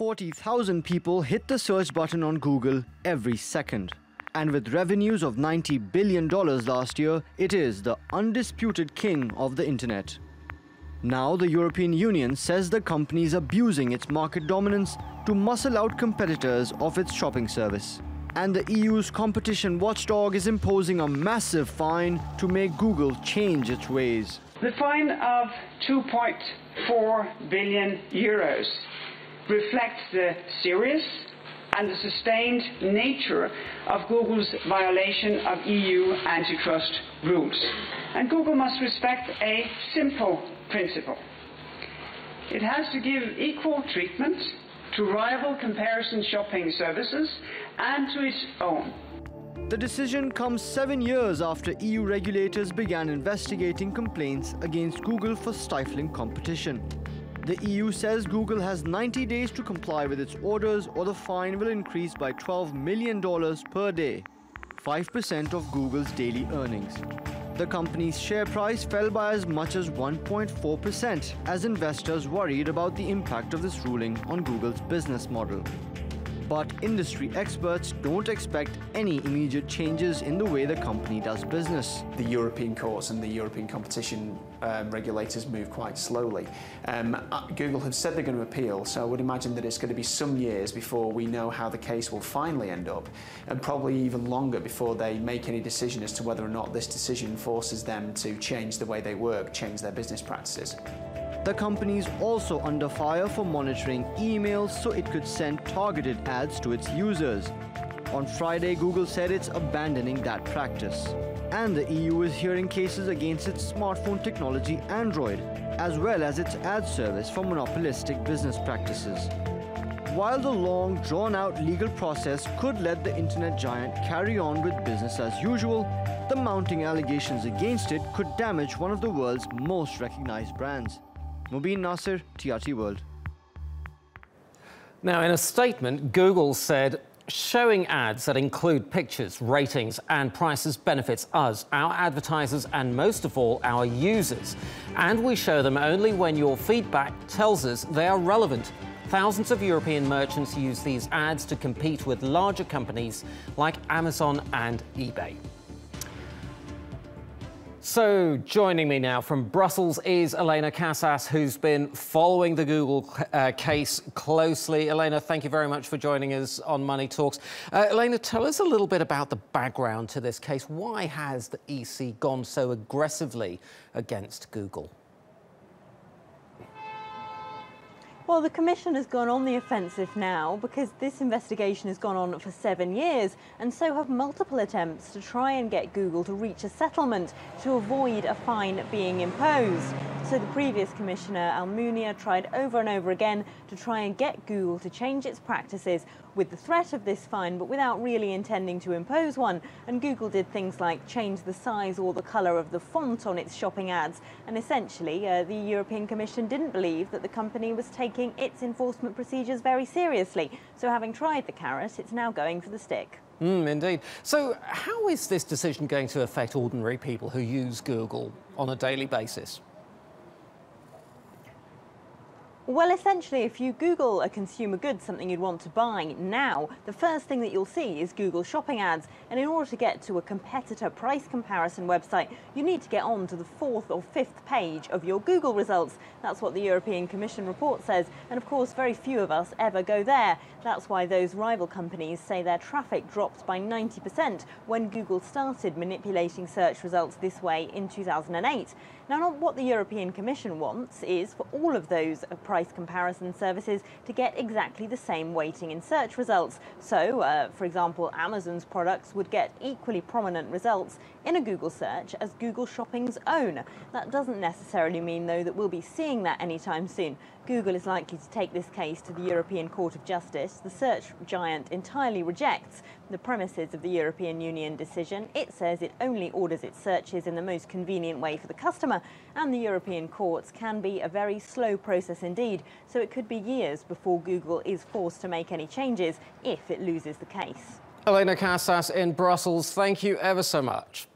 40,000 people hit the search button on Google every second. And with revenues of $90 billion last year, it is the undisputed king of the internet. Now the European Union says the company is abusing its market dominance to muscle out competitors of its shopping service. And the EU's competition watchdog is imposing a massive fine to make Google change its ways. The fine of 2.4 billion euros reflects the serious and the sustained nature of Google's violation of EU antitrust rules. And Google must respect a simple principle. It has to give equal treatment to rival comparison shopping services and to its own. The decision comes 7 years after EU regulators began investigating complaints against Google for stifling competition. The EU says Google has 90 days to comply with its orders or the fine will increase by $12 million per day, 5% of Google's daily earnings. The company's share price fell by as much as 1.4% as investors worried about the impact of this ruling on Google's business model. But industry experts don't expect any immediate changes in the way the company does business. The European courts and the European competition regulators move quite slowly. Google have said they're going to appeal, so I would imagine that it's going to be some years before we know how the case will finally end up, and probably even longer before they make any decision as to whether or not this decision forces them to change the way they work, change their business practices. The company is also under fire for monitoring emails so it could send targeted ads to its users. On Friday, Google said it's abandoning that practice. And the EU is hearing cases against its smartphone technology Android, as well as its ad service for monopolistic business practices. While the long, drawn-out legal process could let the internet giant carry on with business as usual, the mounting allegations against it could damage one of the world's most recognized brands. Mobin Nasir, TRT World. Now, in a statement, Google said, showing ads that include pictures, ratings and prices benefits us, our advertisers and most of all, our users. And we show them only when your feedback tells us they are relevant. Thousands of European merchants use these ads to compete with larger companies like Amazon and eBay. So, joining me now from Brussels is Elena Casas, who's been following the Google case closely. Elena, thank you very much for joining us on Money Talks. Elena, tell us a little bit about the background to this case. Why has the EC gone so aggressively against Google? Well, the Commission has gone on the offensive now because this investigation has gone on for 7 years, and so have multiple attempts to try and get Google to reach a settlement to avoid a fine being imposed. So the previous Commissioner, Almunia, tried over and over again to try and get Google to change its practices with the threat of this fine, but without really intending to impose one. And Google did things like change the size or the colour of the font on its shopping ads. And essentially, the European Commission didn't believe that the company was taking its enforcement procedures very seriously. So having tried the carrot, it's now going for the stick. Indeed. So how is this decision going to affect ordinary people who use Google on a daily basis? Well, essentially, if you Google a consumer good, something you'd want to buy now, the first thing that you'll see is Google shopping ads. And in order to get to a competitor price comparison website, you need to get on to the 4th or 5th page of your Google results. That's what the European Commission report says. And of course, very few of us ever go there. That's why those rival companies say their traffic dropped by 90% when Google started manipulating search results this way in 2008. Now, what the European Commission wants is for all of those price comparison services to get exactly the same weighting in search results. So, for example, Amazon's products would get equally prominent results in a Google search as Google Shopping's own. That doesn't necessarily mean, though, that we'll be seeing that anytime soon. Google is likely to take this case to the European Court of Justice. The search giant entirely rejects the premises of the European Union decision. It says it only orders its searches in the most convenient way for the customer, and the European courts can be a very slow process indeed, so it could be years before Google is forced to make any changes if it loses the case. Elena Casas in Brussels, thank you ever so much.